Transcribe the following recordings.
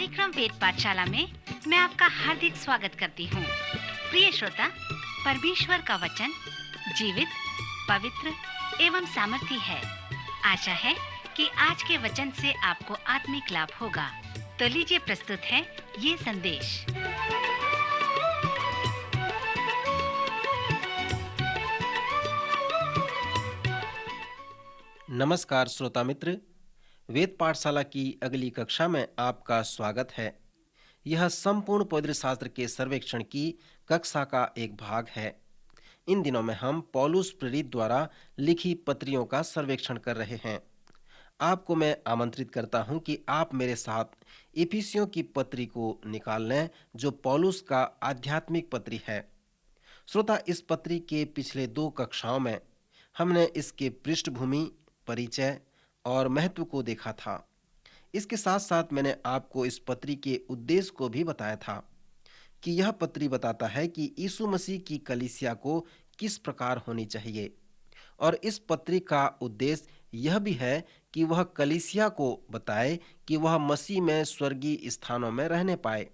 कार्यक्रम वेद पाठशाला में मैं आपका हार्दिक स्वागत करती हूँ। प्रिय श्रोता, परमेश्वर का वचन जीवित, पवित्र एवं सामर्थी है। आशा है कि आज के वचन से आपको आत्मिक लाभ होगा। तो लीजिए, प्रस्तुत है ये संदेश। नमस्कार श्रोता मित्र, वेद पाठशाला की अगली कक्षा में आपका स्वागत है। यह संपूर्ण पवित्र शास्त्र के सर्वेक्षण की कक्षा का एक भाग है। इन दिनों में हम पौलुस प्रेरित द्वारा लिखी पत्रियों का सर्वेक्षण कर रहे हैं। आपको मैं आमंत्रित करता हूं कि आप मेरे साथ इफिसियों की पत्री को निकाल लें, जो पौलुस का आध्यात्मिक पत्री है। श्रोता, इस पत्री के पिछले 2 कक्षाओं में हमने इसके पृष्ठभूमि, परिचय और महत्व को देखा था। इसके साथ साथ मैंने आपको इस पत्री के उद्देश्य को भी बताया था कि यह पत्री बताता है कि यीशु मसीह की कलीसिया को किस प्रकार होनी चाहिए, और इस पत्री का उद्देश्य यह भी है कि वह कलीसिया को बताए कि वह मसीह में स्वर्गीय स्थानों में रहने पाए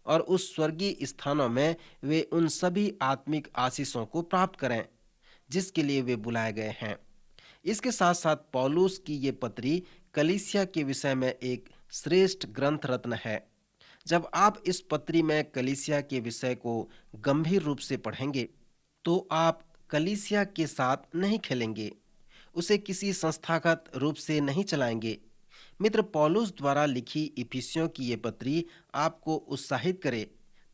और उस स्वर्गीय स्थानों में वे उन सभी आत्मिक आशीषों को प्राप्त करें जिसके लिए वे बुलाए गए हैं। इसके साथ साथ पौलुस की ये पत्री कलीसिया के विषय में एक श्रेष्ठ ग्रंथ रत्न है। जब आप इस पत्री में कलीसिया के विषय को गंभीर रूप से पढ़ेंगे तो आप कलीसिया के साथ नहीं खेलेंगे, उसे किसी संस्थागत रूप से नहीं चलाएंगे। मित्र, पौलुस द्वारा लिखी इफिसियों की ये पत्री आपको उत्साहित करे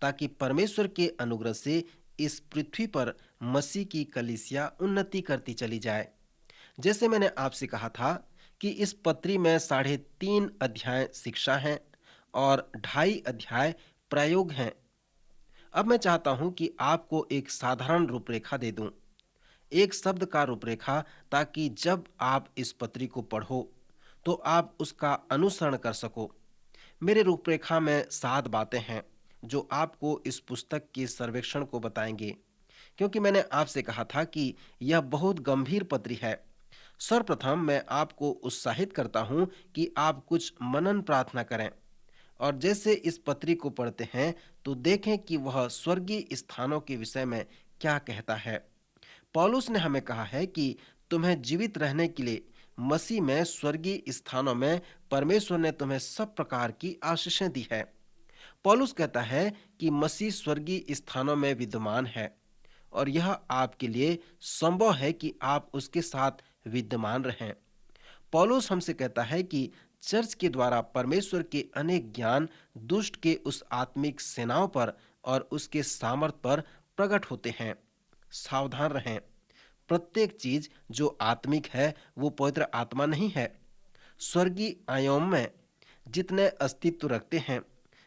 ताकि परमेश्वर के अनुग्रह से इस पृथ्वी पर मसीह की कलीसिया उन्नति करती चली जाए। जैसे मैंने आपसे कहा था कि इस पत्री में 3.5 अध्याय शिक्षा हैं और 2.5 अध्याय प्रयोग हैं। अब मैं चाहता हूं कि आपको एक साधारण रूपरेखा दे दूं, एक शब्द का रूपरेखा, ताकि जब आप इस पत्री को पढ़ो तो आप उसका अनुसरण कर सको। मेरे रूपरेखा में 7 बातें हैं जो आपको इस पुस्तक के सर्वेक्षण को बताएंगे, क्योंकि मैंने आपसे कहा था कि यह बहुत गंभीर पत्री है। सर्वप्रथम मैं आपको उत्साहित करता हूं कि आप कुछ मनन प्रार्थना करें और जैसे इस पत्री को पढ़ते हैं तो देखें कि वह स्वर्गीय स्थानों के विषय में क्या कहता है। पौलुस ने हमें कहा है कि तुम्हें जीवित रहने के लिए मसीह में स्वर्गीय स्थानों में परमेश्वर ने तुम्हें सब प्रकार की आशीषें दी है। पौलुस कहता है कि मसीह स्वर्गीय स्थानों में विद्यमान है और यह आपके लिए संभव है कि आप उसके साथ विद्यमान रहें। पौलुस हमसे कहता है कि चर्च के द्वारा परमेश्वर के अनेक ज्ञान दुष्ट के उस आत्मिक सेनाओं पर और उसके सामर्थ पर प्रकट होते हैं। सावधान रहें, प्रत्येक चीज जो आत्मिक है वो पवित्र आत्मा नहीं है। स्वर्गीय आयाम में जितने अस्तित्व रखते हैं,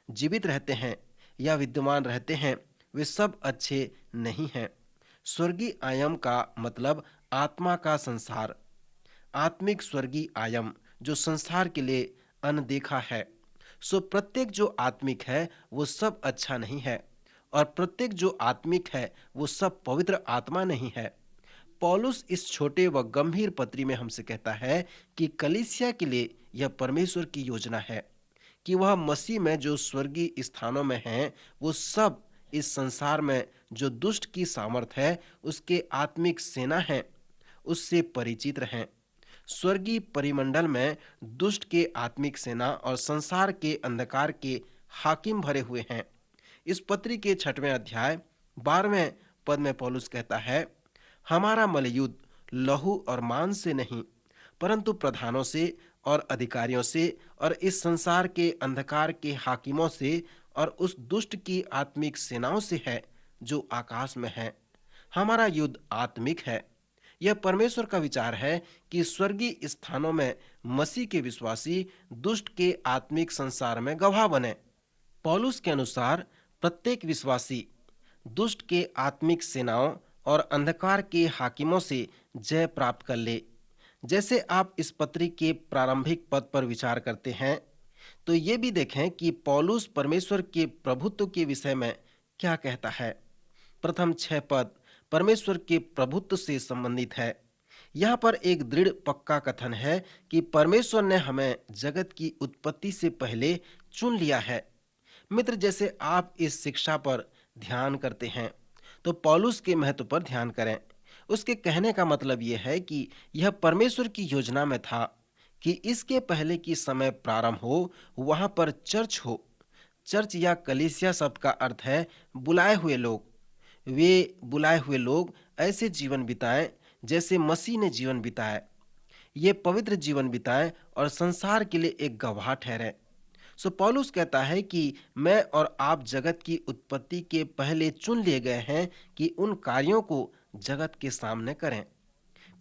जीवित रहते हैं या विद्यमान रहते हैं, वे सब अच्छे नहीं हैं। स्वर्गीय आयाम का मतलब आत्मा का संसार, आत्मिक स्वर्गीय आयाम जो संसार के लिए अनदेखा है। सो प्रत्येक जो आत्मिक है वो सब अच्छा नहीं है और प्रत्येक जो आत्मिक है वो सब पवित्र आत्मा नहीं है। पौलुस इस छोटे व गंभीर पत्री में हमसे कहता है कि कलीसिया के लिए यह परमेश्वर की योजना है कि वह मसीह में जो स्वर्गीय स्थानों में हैं वो सब इस संसार में जो दुष्ट की सामर्थ है, उसके आत्मिक सेना है, उससे परिचित रहें। स्वर्गीय परिमंडल में दुष्ट के आत्मिक सेना और संसार के अंधकार के हाकिम भरे हुए हैं। इस पत्री के 6वें अध्याय 12वें पद में पौलुस कहता है, हमारा मलयुद्ध लहू और मांस से नहीं परंतु प्रधानों से और अधिकारियों से और इस संसार के अंधकार के हाकिमों से और उस दुष्ट की आत्मिक सेनाओं से है जो आकाश में है। हमारा युद्ध आत्मिक है। यह परमेश्वर का विचार है कि स्वर्गीय स्थानों में मसीह के विश्वासी दुष्ट के आत्मिक संसार में गवाह बने। पौलुस के अनुसार प्रत्येक विश्वासी दुष्ट के आत्मिक सेनाओं और अंधकार के हाकिमों से जय प्राप्त कर ले। जैसे आप इस पत्री के प्रारंभिक पद पर विचार करते हैं तो ये भी देखें कि पौलुस परमेश्वर के प्रभुत्व के विषय में क्या कहता है। प्रथम 6 पद परमेश्वर के प्रभुत्व से संबंधित है। यहाँ पर एक दृढ़ पक्का कथन है कि परमेश्वर ने हमें जगत की उत्पत्ति से पहले चुन लिया है। मित्र, जैसे आप इस शिक्षा पर ध्यान करते हैं तो पौलुस के महत्व पर ध्यान करें। उसके कहने का मतलब यह है कि यह परमेश्वर की योजना में था कि इसके पहले कि समय प्रारंभ हो वहां पर चर्च हो। चर्च या कलीसिया शब्द का अर्थ है बुलाए हुए लोग। वे बुलाए हुए लोग ऐसे जीवन बिताएं जैसे मसीह ने जीवन बिताया। ये पवित्र जीवन बिताएं और संसार के लिए एक गवाह ठहरे। सो पौलुस कहता है कि मैं और आप जगत की उत्पत्ति के पहले चुन लिए गए हैं कि उन कार्यों को जगत के सामने करें।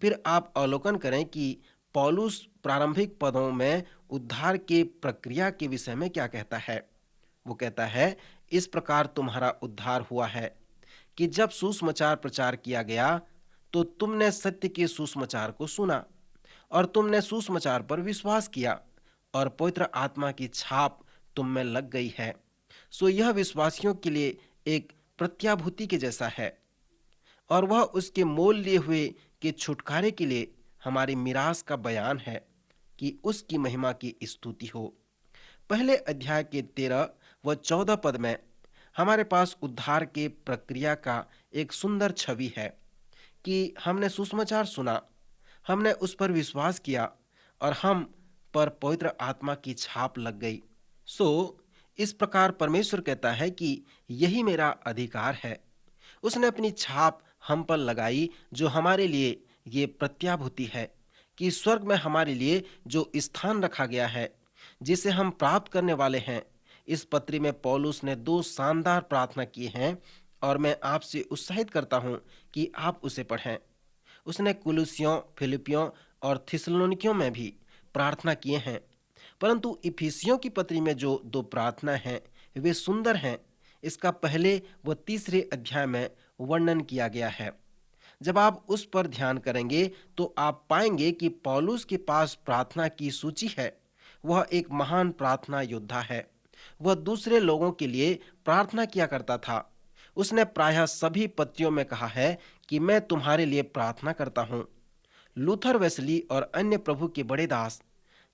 फिर आप अवलोकन करें कि पौलुस प्रारंभिक पदों में उद्धार के प्रक्रिया के विषय में क्या कहता है। वो कहता है, इस प्रकार तुम्हारा उद्धार हुआ है कि जब सुसमाचार प्रचार किया गया तो तुमने सत्य के सुसमाचार को सुना और तुमने सुसमाचार पर विश्वास किया और पवित्र आत्मा की छाप तुम में लग गई है। सो यह विश्वासियों के लिए एक प्रत्याभूति के जैसा है और वह उसके मोल लिए हुए के छुटकारे के लिए हमारी मिरास का बयान है कि उसकी महिमा की स्तुति हो। पहले अध्याय के 13 व 14 पद में हमारे पास उद्धार के प्रक्रिया का एक सुंदर छवि है कि हमने सुसमाचार सुना, हमने उस पर विश्वास किया और हम पर पवित्र आत्मा की छाप लग गई। सो इस प्रकार परमेश्वर कहता है कि यही मेरा अधिकार है। उसने अपनी छाप हम पर लगाई, जो हमारे लिए ये प्रत्याभूति है कि स्वर्ग में हमारे लिए जो स्थान रखा गया है, जिसे हम प्राप्त करने वाले हैं। इस पत्री में पौलुस ने 2 शानदार प्रार्थना की हैं और मैं आपसे उत्साहित करता हूं कि आप उसे पढ़ें। उसने कुलुसियों, फिलिपियों और थिस्सलुनीकियों में भी प्रार्थना किए हैं, परंतु इफिसियों की पत्री में जो 2 प्रार्थना हैं वे सुंदर हैं। इसका पहले व तीसरे अध्याय में वर्णन किया गया है। जब आप उस पर ध्यान करेंगे तो आप पाएंगे कि पौलुस के पास प्रार्थना की सूची है। वह एक महान प्रार्थना योद्धा है। वह दूसरे लोगों के लिए प्रार्थना किया करता था। उसने प्रायः सभी पत्रियों में कहा है कि मैं तुम्हारे लिए प्रार्थना करता हूँ। लूथर, वेस्ली और अन्य प्रभु के बड़े दास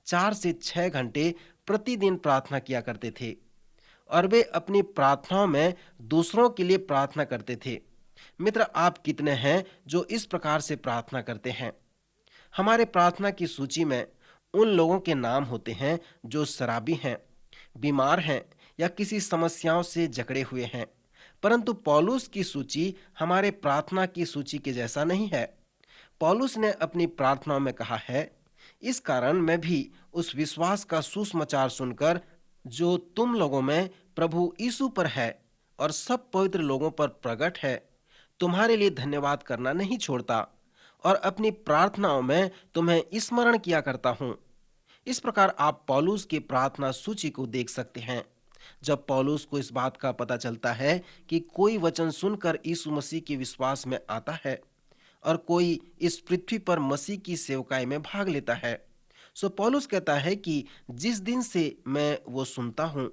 4 से 6 घंटे प्रतिदिन प्रार्थना किया करते थे और वे अपनी प्रार्थनाओं में दूसरों के लिए प्रार्थना करते थे। मित्र, आप कितने हैं जो इस प्रकार से प्रार्थना करते हैं? हमारे प्रार्थना की सूची में उन लोगों के नाम होते हैं जो शराबी हैं, बीमार हैं या किसी समस्याओं से जकड़े हुए हैं। परंतु पौलुस की सूची हमारे प्रार्थना की सूची के जैसा नहीं है। पौलुस ने अपनी प्रार्थनाओं में कहा है, इस कारण मैं भी उस विश्वास का सुसमाचार सुनकर जो तुम लोगों में प्रभु यीशु पर है और सब पवित्र लोगों पर प्रकट है, तुम्हारे लिए धन्यवाद करना नहीं छोड़ता और अपनी प्रार्थनाओं में तुम्हें स्मरण किया करता हूं। इस प्रकार आप पौलुस की प्रार्थना सूची को देख सकते हैं। जब पौलुस को इस बात का पता चलता है कि कोई वचन सुनकर यीशु मसीह के विश्वास में आता है और कोई इस पृथ्वी पर मसीह की सेवकाई में भाग लेता है, सो पौलुस कहता है कि जिस दिन से मैं वो सुनता हूं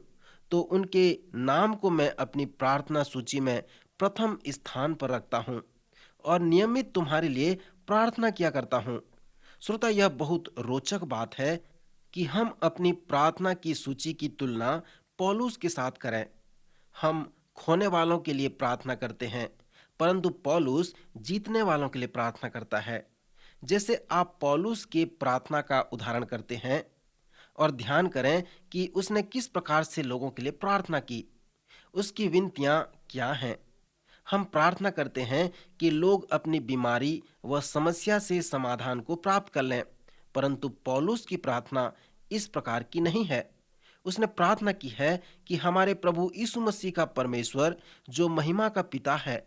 तो उनके नाम को मैं अपनी प्रार्थना सूची में प्रथम स्थान पर रखता हूं और नियमित तुम्हारे लिए प्रार्थना किया करता हूं। श्रोता, यह बहुत रोचक बात है कि हम अपनी प्रार्थना की सूची की तुलना पौलुस के साथ करें। हम खोने वालों के लिए प्रार्थना करते हैं, परंतु पौलुस जीतने वालों के लिए प्रार्थना करता है। जैसे आप पौलुस के प्रार्थना का उदाहरण करते हैं और ध्यान करें कि उसने किस प्रकार से लोगों के लिए प्रार्थना की, उसकी विनतियां क्या हैं। हम प्रार्थना करते हैं कि लोग अपनी बीमारी व समस्या से समाधान को प्राप्त कर लें, परंतु पौलुस की प्रार्थना इस प्रकार की नहीं है। उसने प्रार्थना की है कि हमारे प्रभु यीशु मसीह का परमेश्वर, जो महिमा का पिता है,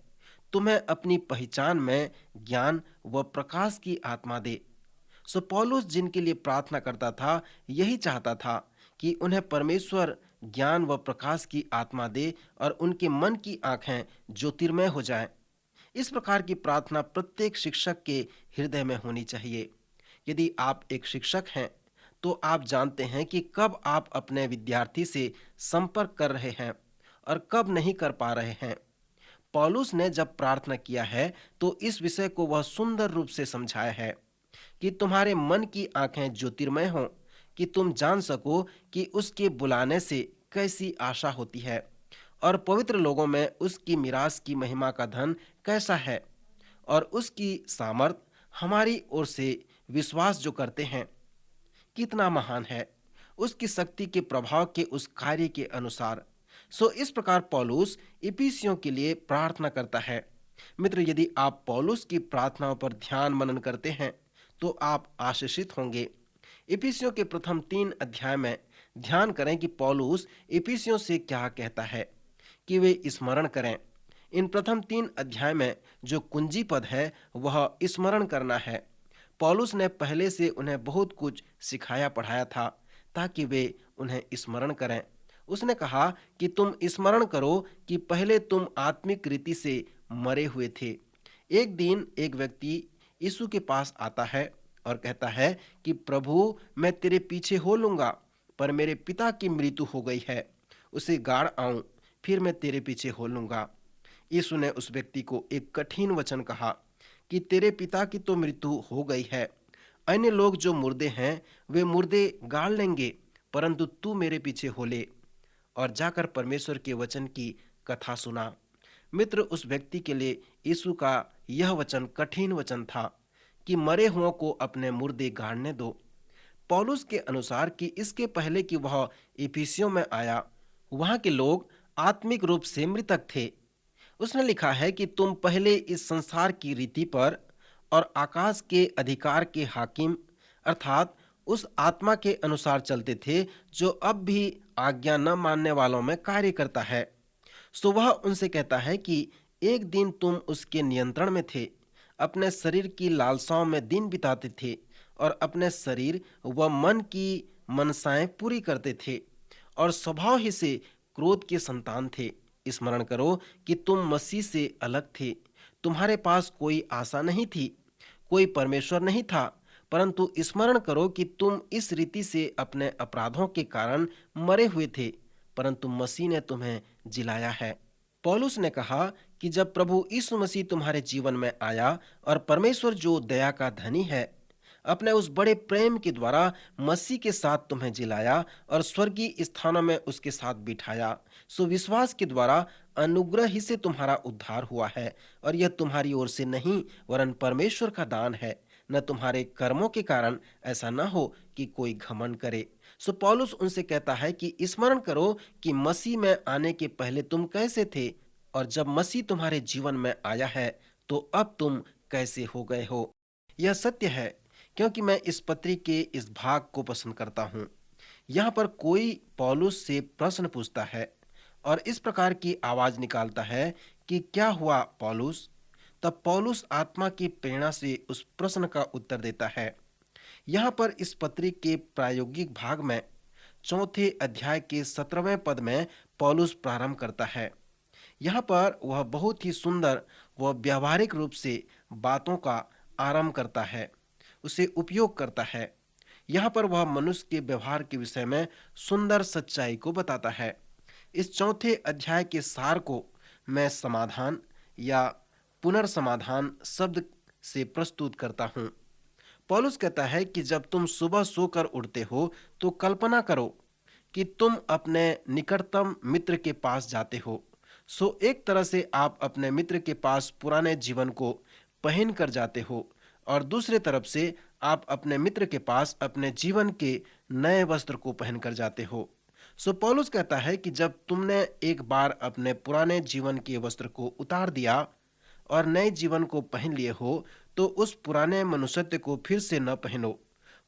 तुम्हें अपनी पहचान में ज्ञान व प्रकाश की आत्मा दे। सो पौलुस जिनके लिए प्रार्थना करता था, यही चाहता था कि उन्हें परमेश्वर ज्ञान व प्रकाश की आत्मा दे और उनके मन की आंखें ज्योतिर्मय हो जाएं। इस प्रकार की प्रार्थना प्रत्येक शिक्षक के हृदय में होनी चाहिए। यदि आप एक शिक्षक हैं तो आप जानते हैं कि कब आप अपने विद्यार्थी से संपर्क कर रहे हैं और कब नहीं कर पा रहे हैं। पौलुस ने जब प्रार्थना किया है तो इस विषय को वह सुंदर रूप से समझाया है कि तुम्हारे मन की आंखें ज्योतिर्मय हों, कि तुम जान सको कि उसके बुलाने से कैसी आशा होती है और पवित्र लोगों में उसकी मिरास की महिमा का धन कैसा है और उसकी सामर्थ हमारी ओर से विश्वास जो करते हैं कितना महान है, उसकी शक्ति के प्रभाव के उस कार्य के अनुसार। सो इस प्रकार पौलुस इफिसियों के लिए प्रार्थना करता है। मित्र, यदि आप पौलुस की प्रार्थनाओं पर ध्यान मनन करते हैं तो आप आशीषित होंगे। इफिसियों के प्रथम 3 अध्याय में ध्यान करें कि पौलुस इफिसियों से क्या कहता है कि वे स्मरण करें। इन प्रथम 3 अध्याय में जो कुंजी पद है वह स्मरण करना है। पौलुस ने पहले से उन्हें बहुत कुछ सिखाया पढ़ाया था ताकि वे उन्हें स्मरण करें। उसने कहा कि तुम स्मरण करो कि पहले तुम आत्मिक रीति से मरे हुए थे। एक दिन एक व्यक्ति यीशु के पास आता है और कहता है कि प्रभु, मैं तेरे पीछे हो लूंगा, पर मेरे पिता की मृत्यु हो गई है, उसे गाड़ आऊं, फिर मैं तेरे पीछे हो लूंगा। यीशु ने उस व्यक्ति को एक कठिन वचन कहा कि तेरे पिता की तो मृत्यु हो गई है, अन्य लोग जो मुर्दे हैं वे मुर्दे गाड़ लेंगे, परंतु तू मेरे पीछे हो ले और जाकर परमेश्वर के वचन की कथा सुना। मित्र, उस व्यक्ति के लिए यीशु का यह वचन कठिन वचन था कि मरे हुओं को अपने मुर्दे गाड़ने दो। पौलुस के अनुसार कि इसके पहले कि वह इफिसियों में आया, वहां के लोग आत्मिक रूप से मृतक थे। उसने लिखा है कि तुम पहले इस संसार की रीति पर और आकाश के अधिकार के हाकिम अर्थात उस आत्मा के अनुसार चलते थे जो अब भी आज्ञा न मानने वालों में कार्य करता है। सो वह उनसे कहता है कि एक दिन तुम उसके नियंत्रण में थे, अपने शरीर की लालसाओं में दिन बिताते थे और अपने शरीर व मन की मनसाएं पूरी करते थे और स्वभाव ही से क्रोध के संतान थे। स्मरण करो कि तुम मसीह से अलग थे, तुम्हारे पास कोई आशा नहीं थी, कोई परमेश्वर नहीं था, परंतु स्मरण करो कि तुम इस रीति से अपने अपराधों के कारण मरे हुए थे, परंतु मसीह ने तुम्हें जिलाया है। पौलुस ने कहा कि जब प्रभु यीशु मसीह तुम्हारे जीवन में आया और परमेश्वर जो दया का धनी है अपने उस बड़े प्रेम के द्वारा मसीह के साथ तुम्हें जिलाया और स्वर्गीय स्थानों में उसके साथ बिठाया, सो विश्वास के द्वारा अनुग्रह ही से तुम्हारा उद्धार हुआ है और यह तुम्हारी ओर से नहीं वरन परमेश्वर का दान है, न तुम्हारे कर्मों के कारण, ऐसा न हो कि कोई घमंड करे। सो पौलुस उनसे कहता है कि स्मरण करो कि मसीह में आने के पहले तुम कैसे थे और जब मसीह तुम्हारे जीवन में आया है तो अब तुम कैसे हो गए हो। यह सत्य है क्योंकि मैं इस पत्री के इस भाग को पसंद करता हूं। यहाँ पर कोई पौलुस से प्रश्न पूछता है और इस प्रकार की आवाज निकालता है कि क्या हुआ पौलुस। तब पौलुस आत्मा की प्रेरणा से उस प्रश्न का उत्तर देता है। यहाँ पर इस पत्री के प्रायोगिक भाग में 4 अध्याय के 17वें पद में पौलुस प्रारंभ करता है। यहाँ पर वह बहुत ही सुंदर व व्यावहारिक रूप से बातों का आरंभ करता है, उसे उपयोग करता है। यहाँ पर वह मनुष्य के व्यवहार के विषय में सुंदर सच्चाई को बताता है। इस 4 अध्याय के सार को मैं समाधान या पुनर्समाधान शब्द से प्रस्तुत करता हूँ। पौलुस कहता है कि जब तुम सुबह सोकर उठते हो तो कल्पना करो कि तुम अपने निकटतम मित्र के पास जाते हो। सो एक तरह से आप अपने मित्र के पास पुराने जीवन को पहन कर जाते हो और दूसरे तरफ से आप अपने मित्र के पास अपने जीवन के नए वस्त्र को पहनकर जाते हो। सो पौलुस कहता है कि जब तुमने एक बार अपने पुराने जीवन के वस्त्र को उतार दिया और नए जीवन को पहन लिए हो तो उस पुराने मनुष्यत्व को फिर से न पहनो,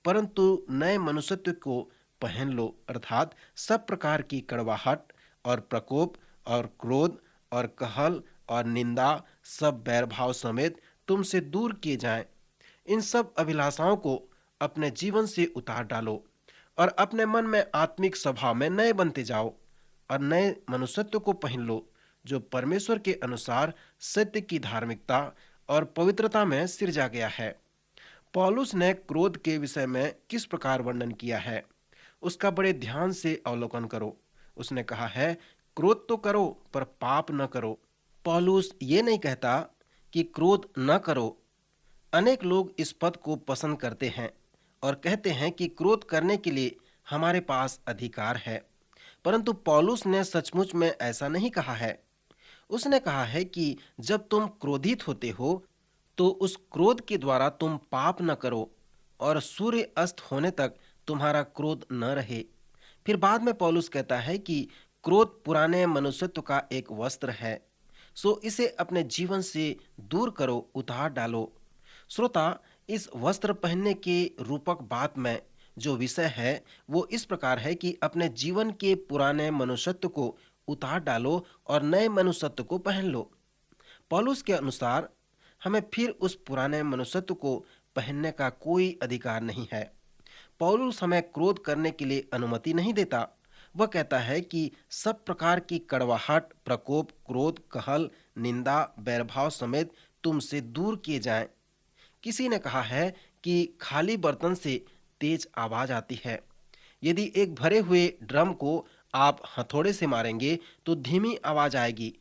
परंतु नए मनुष्यत्व को पहन लो, अर्थात सब प्रकार की कड़वाहट और प्रकोप और क्रोध और कहल और निंदा सब बैरभाव समेत तुमसे दूर किए जाएं। इन सब अभिलाषाओं को अपने जीवन से उतार डालो और अपने मन में आत्मिक स्वभाव में नए बनते जाओ और नए मनुष्यत्व को पहन लो जो परमेश्वर के अनुसार सत्य की धार्मिकता और पवित्रता में सिरजा गया है। पौलुस ने क्रोध के विषय में किस प्रकार वर्णन किया है उसका बड़े ध्यान से अवलोकन करो। उसने कहा है, क्रोध तो करो पर पाप न करो। पौलुस ये नहीं कहता कि क्रोध न करो। अनेक लोग इस पद को पसंद करते हैं और कहते हैं कि क्रोध करने के लिए हमारे पास अधिकार है। परंतु पौलुस ने सचमुच में ऐसा नहीं कहा है। उसने कहा है कि जब तुम क्रोधित होते हो तो उस क्रोध के द्वारा तुम पाप न करो और सूर्य अस्त होने तक तुम्हारा क्रोध न रहे। फिर बाद में पौलुस कहता है कि क्रोध पुराने मनुष्यत्व का एक वस्त्र है, सो इसे अपने जीवन से दूर करो, उतार डालो। श्रोता, इस वस्त्र पहनने के रूपक बात में जो विषय है वो इस प्रकार है कि अपने जीवन के पुराने मनुष्यत्व को उतार डालो और नए मनुष्यत्व को पहन लो। पौलुस के अनुसार हमें फिर उस पुराने मनुष्यत्व को पहनने का कोई अधिकार नहीं है। पौलुस हमें क्रोध करने के लिए अनुमति नहीं देता। वह कहता है कि सब प्रकार की कड़वाहट, प्रकोप, क्रोध, कहल, निंदा, बैरभाव समेत तुमसे दूर किए जाएं। किसी ने कहा है कि खाली बर्तन से तेज आवाज आती है। यदि एक भरे हुए ड्रम को आप हथौड़े से मारेंगे तो धीमी आवाज आएगी,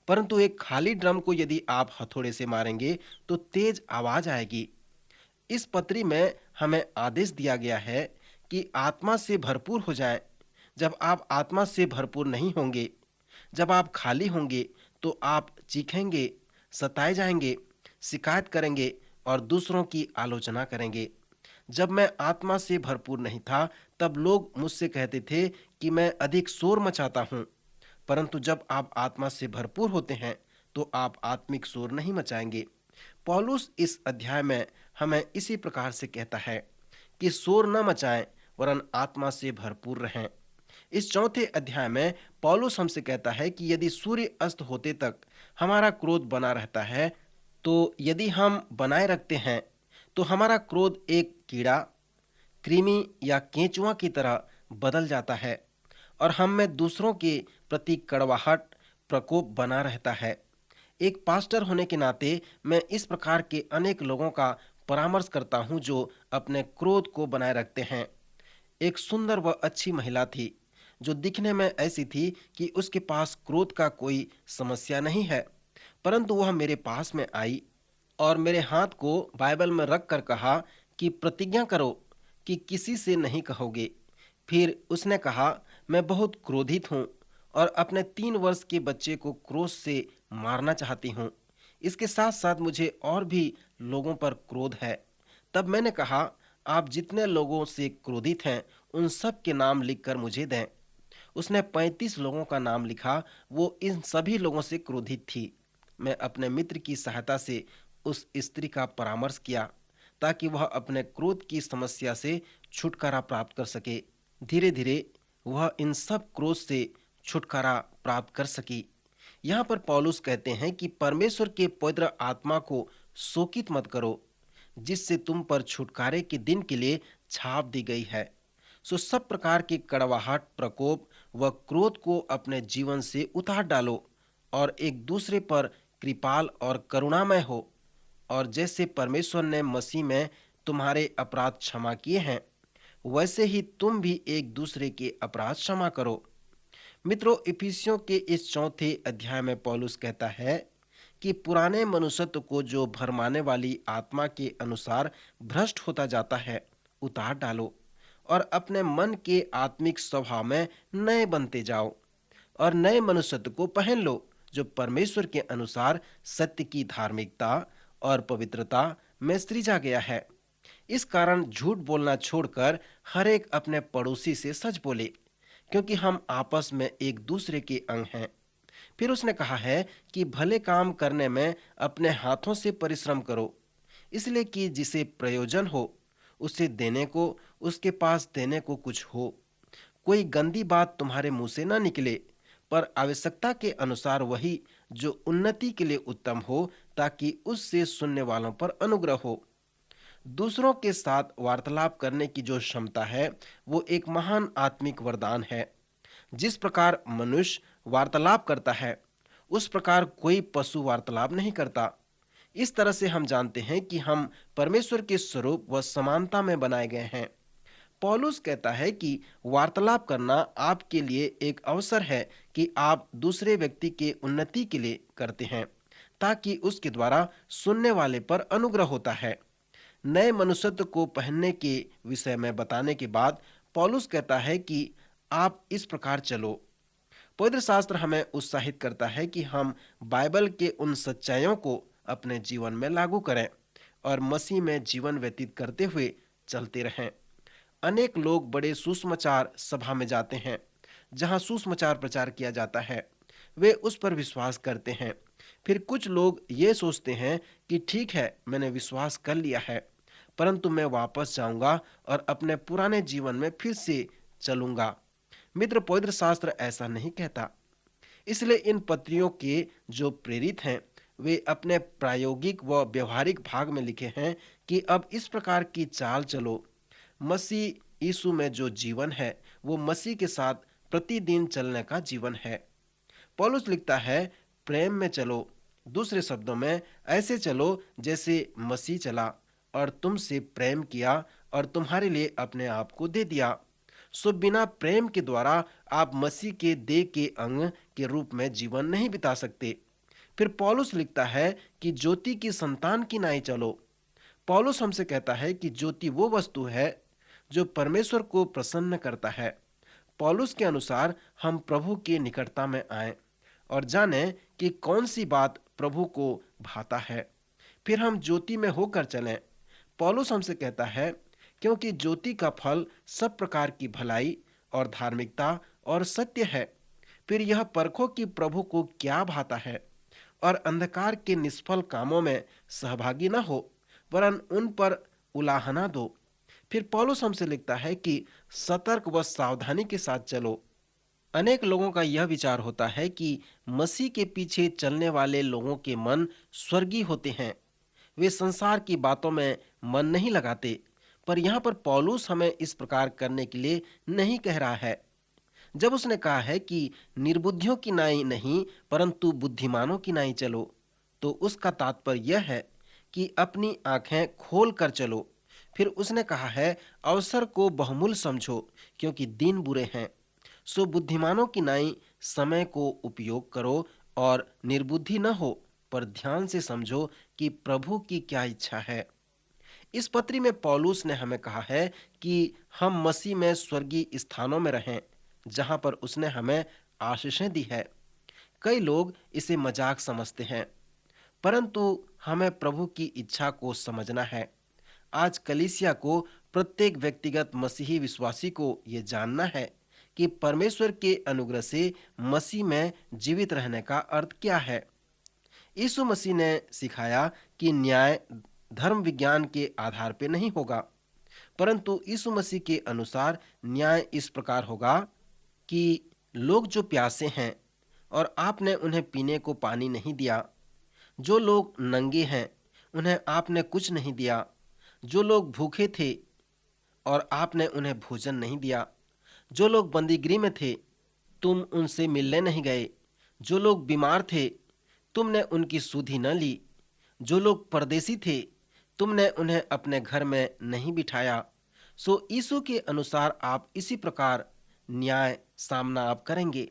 परंतु एक खाली ड्रम को यदि आप हथौड़े से मारेंगे तो तेज आवाज आएगी। इस पत्री में हमें आदेश दिया गया है कि आत्मा से भरपूर हो जाएं। जब आप आत्मा से भरपूर नहीं होंगे, जब आप खाली होंगे, तो आप चीखेंगे, सताए जाएंगे, शिकायत करेंगे और दूसरों की आलोचना करेंगे। जब मैं आत्मा से भरपूर नहीं था, तब लोग मुझसे कहते थे कि मैं अधिक शोर मचाता हूँ। परंतु जब आप आत्मा से भरपूर होते हैं, तो आप आत्मिक शोर नहीं मचाएंगे। पौलुस इस अध्याय में हमें इसी प्रकार से कहता है कि शोर न मचाएं, वरन आत्मा से भरपूर रहें। इस चौथे अध्याय में पौलुस हमसे कहता है कि यदि सूर्य अस्त होते तक हमारा क्रोध बना रहता है, तो यदि हम बनाए रखते हैं, तो हमारा क्रोध एक कीड़ा, कृमि या केंचुआ की तरह बदल जाता है और हम में दूसरों के प्रति कड़वाहट, प्रकोप बना रहता है। एक पास्टर होने के नाते मैं इस प्रकार के अनेक लोगों का परामर्श करता हूं जो अपने क्रोध को बनाए रखते हैं। एक सुंदर व अच्छी महिला थी जो दिखने में ऐसी थी कि उसके पास क्रोध का कोई समस्या नहीं है, परंतु वह मेरे पास में आई और मेरे हाथ को बाइबल में रख कर कहा कि प्रतिज्ञा करो कि किसी से नहीं कहोगे। फिर उसने कहा, मैं बहुत क्रोधित हूँ और अपने 3 वर्ष के बच्चे को क्रोध से मारना चाहती हूँ। इसके साथ साथ मुझे और भी लोगों पर क्रोध है। तब मैंने कहा, आप जितने लोगों से क्रोधित हैं उन सब के नाम लिखकर मुझे दें। उसने 35 लोगों का नाम लिखा। वो इन सभी लोगों से क्रोधित थी। मैं अपने मित्र की सहायता से उस स्त्री का परामर्श किया ताकि वह अपने क्रोध की समस्या से छुटकारा प्राप्त कर सके। धीरे धीरे वह इन सब क्रोध से छुटकारा प्राप्त कर सकी। यहाँ पर पौलुस कहते हैं कि परमेश्वर के पवित्र आत्मा को शोकित मत करो, जिससे तुम पर छुटकारे के दिन के लिए छाप दी गई है। सो सब प्रकार की कड़वाहट, प्रकोप व क्रोध को अपने जीवन से उतार डालो और एक दूसरे पर कृपाल और करुणामय हो। और जैसे परमेश्वर ने मसीह में तुम्हारे अपराध क्षमा किए हैं, वैसे ही तुम भी एक दूसरे के अपराध क्षमा करो। मित्रों, इफिसियों के इस चौथे अध्याय में पौलुस कहता है कि पुराने मनुष्यत्व को जो भरमाने वाली आत्मा के अनुसार भ्रष्ट होता जाता है, उतार डालो और अपने मन के आत्मिक स्वभाव में नए बनते जाओ और नए मनुष्यत्व को पहन लो, जो परमेश्वर के अनुसार सत्य की धार्मिकता और पवित्रता में सृजा गया है। इस कारण झूठ बोलना छोड़कर हर एक अपने पड़ोसी से सच बोले, क्योंकि हम आपस में एक दूसरे के अंग हैं। फिर उसने कहा है कि भले काम करने में अपने हाथों से परिश्रम करो, इसलिए कि जिसे प्रयोजन हो उसे देने को, उसके पास देने को कुछ हो। कोई गंदी बात तुम्हारे मुंह से न निकले, पर आवश्यकता के अनुसार वही जो उन्नति के लिए उत्तम हो, ताकि उससे सुनने वालों पर अनुग्रह हो। दूसरों के साथ वार्तालाप करने की जो क्षमता है वो एक महान आत्मिक वरदान है। जिस प्रकार मनुष्य वार्तालाप करता है, उस प्रकार कोई पशु वार्तालाप नहीं करता। इस तरह से हम जानते हैं कि हम परमेश्वर के स्वरूप व समानता में बनाए गए हैं। पौलुस कहता है कि वार्तालाप करना आपके लिए एक अवसर है कि आप दूसरे व्यक्ति के उन्नति के लिए करते हैं, ताकि उसके द्वारा सुनने वाले पर अनुग्रह होता है। नए मनुष्यत्व को पहनने के विषय में बताने के बाद पौलुस कहता है कि आप इस प्रकार चलो। पवित्र शास्त्र हमें उत्साहित करता है कि हम बाइबल के उन सच्चाइयों को अपने जीवन में लागू करें और मसीह में जीवन व्यतीत करते हुए चलते रहें। अनेक लोग बड़े सुसमाचार सभा में जाते हैं जहां सुसमाचार प्रचार किया जाता है, वे उस पर विश्वास करते हैं। फिर कुछ लोग ये सोचते हैं कि ठीक है, मैंने विश्वास कर लिया है, परंतु मैं वापस जाऊंगा और अपने पुराने जीवन में फिर से चलूंगा। मित्र, पवित्र शास्त्र ऐसा नहीं कहता। इसलिए इन पत्रियों के जो प्रेरित हैं वे अपने प्रायोगिक व व्यवहारिक भाग में लिखे हैं कि अब इस प्रकार की चाल चलो। मसीह यीशु में जो जीवन है वो मसीह के साथ प्रतिदिन चलने का जीवन है। पौलुस लिखता है, प्रेम में चलो। दूसरे शब्दों में, ऐसे चलो जैसे मसीह चला और तुमसे प्रेम किया और तुम्हारे लिए अपने आप को दे दिया। सो बिना प्रेम के द्वारा आप मसीह के देह के अंग के रूप में जीवन नहीं बिता सकते। फिर पौलुस लिखता है कि ज्योति की संतान की नाई चलो। पौलुस हमसे कहता है कि ज्योति वो वस्तु है जो परमेश्वर को प्रसन्न करता है। पौलुस के अनुसार हम प्रभु की निकटता में आएं और जानें कि कौन सी बात प्रभु को भाता है, फिर हम ज्योति में होकर चलें। पौलुस हमसे कहता है, क्योंकि ज्योति का फल सब प्रकार की भलाई और धार्मिकता और सत्य है। फिर यह परखो कि प्रभु को क्या भाता है और अंधकार के निष्फल कामों में सहभागी न हो, वरन उन पर उलाहना दो। फिर पौलुस हमसे लिखता है कि सतर्क व सावधानी के साथ चलो। अनेक लोगों का यह विचार होता है कि मसीह के पीछे चलने वाले लोगों के मन स्वर्गीय होते हैं, वे संसार की बातों में मन नहीं लगाते। पर यहाँ पर पौलुस हमें इस प्रकार करने के लिए नहीं कह रहा है। जब उसने कहा है कि निर्बुद्धियों की नाई नहीं परंतु बुद्धिमानों की नाई चलो, तो उसका तात्पर्य यह है कि अपनी आंखें खोल कर चलो। फिर उसने कहा है, अवसर को बहुमूल्य समझो क्योंकि दिन बुरे हैं। सो बुद्धिमानों की नाई समय को उपयोग करो और निर्बुद्धि न हो, पर ध्यान से समझो कि प्रभु की क्या इच्छा है। इस पत्री में पौलुस ने हमें कहा है कि हम मसीह में स्वर्गीय स्थानों में रहें जहां पर उसने हमें आशीषें दी है। कई लोग इसे मजाक समझते हैं, परंतु हमें प्रभु की इच्छा को समझना है। आज कलीसिया को, प्रत्येक व्यक्तिगत मसीही विश्वासी को यह जानना है कि परमेश्वर के अनुग्रह से मसीह में जीवित रहने का अर्थ क्या है। यीशु मसीह ने सिखाया कि न्याय धर्म विज्ञान के आधार पर नहीं होगा, परंतु यीशु मसीह के अनुसार न्याय इस प्रकार होगा कि लोग जो प्यासे हैं और आपने उन्हें पीने को पानी नहीं दिया, जो लोग नंगे हैं उन्हें आपने कुछ नहीं दिया, जो लोग भूखे थे और आपने उन्हें भोजन नहीं दिया, जो लोग बंदीगृह में थे तुम उनसे मिलने नहीं गए, जो लोग बीमार थे तुमने उनकी सुधि न ली, जो लोग परदेसी थे तुमने उन्हें अपने घर में नहीं बिठाया। सो यीशु के अनुसार आप इसी प्रकार न्याय सामना आप करेंगे।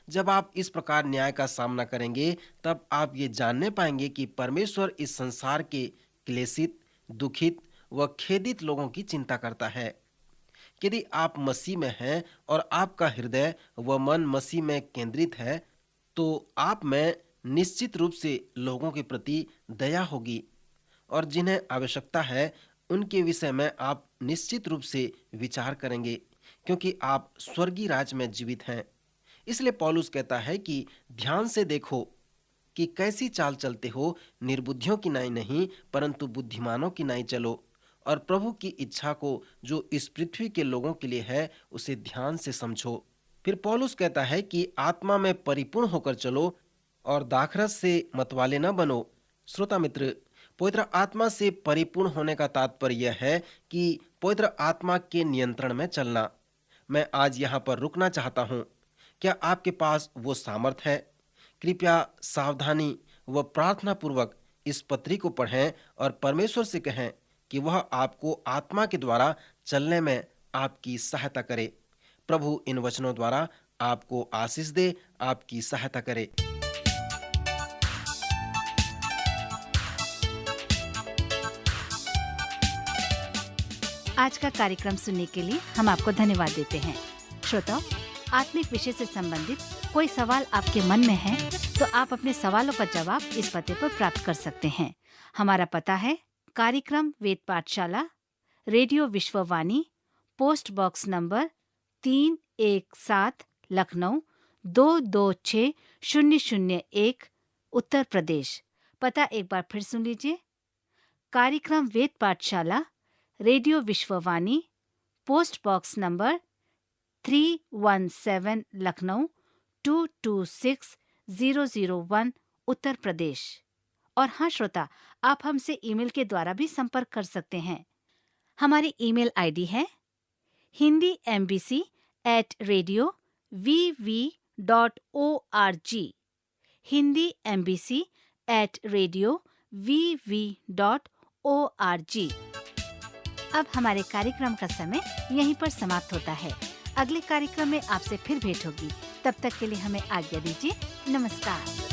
जब आप इस प्रकार न्याय का सामना करेंगे तब आप ये जानने पाएंगे कि परमेश्वर इस संसार के क्लेशित, दुखित व खेदित लोगों की चिंता करता है। यदि आप मसीह में हैं और आपका हृदय व मन मसीह में केंद्रित है, तो आप में निश्चित रूप से लोगों के प्रति दया होगी और जिन्हें आवश्यकता है उनके विषय में आप निश्चित रूप से विचार करेंगे, क्योंकि आप स्वर्गीय राज में जीवित हैं। इसलिए पौलुस कहता है कि ध्यान से देखो कि कैसी चाल चलते हो, निर्बुद्धियों की नाई नहीं परंतु बुद्धिमानों की नाई चलो, और प्रभु की इच्छा को जो इस पृथ्वी के लोगों के लिए है उसे ध्यान से समझो। फिर पौलुस कहता है कि आत्मा में परिपूर्ण होकर चलो और दाखरस से मतवाले न बनो। श्रोता मित्र, पवित्र आत्मा से परिपूर्ण होने का तात्पर्य यह है कि पवित्र आत्मा के नियंत्रण में चलना। मैं आज यहाँ पर रुकना चाहता हूँ। क्या आपके पास वो सामर्थ है? कृपया सावधानी व प्रार्थना पूर्वक इस पत्री को पढ़ें और परमेश्वर से कहें कि वह आपको आत्मा के द्वारा चलने में आपकी सहायता करे। प्रभु इन वचनों द्वारा आपको आशीष दे, आपकी सहायता करे। आज का कार्यक्रम सुनने के लिए हम आपको धन्यवाद देते हैं। श्रोताओ, आत्मिक विषय से संबंधित कोई सवाल आपके मन में है तो आप अपने सवालों का जवाब इस पते पर प्राप्त कर सकते हैं। हमारा पता है कार्यक्रम Ved Pathshala, radio Vishwavani, post box number 317, Lucknow 226001, Uttar Pradesh. पता एक बार फिर सुन लीजिए। कार्यक्रम Ved Pathshala, radio Vishwavani, post box number 317, Lucknow 226001, Uttar Pradesh. और हाँ श्रोता, आप हमसे ईमेल के द्वारा भी संपर्क कर सकते हैं। हमारी ईमेल आईडी है hindiembassy@radio.vv.org, hindiembassy@radio.vv.org। अब हमारे कार्यक्रम का समय यहीं पर समाप्त होता है। अगले कार्यक्रम में आपसे फिर भेंट होगी। तब तक के लिए हमें आज्ञा दीजिए। नमस्कार।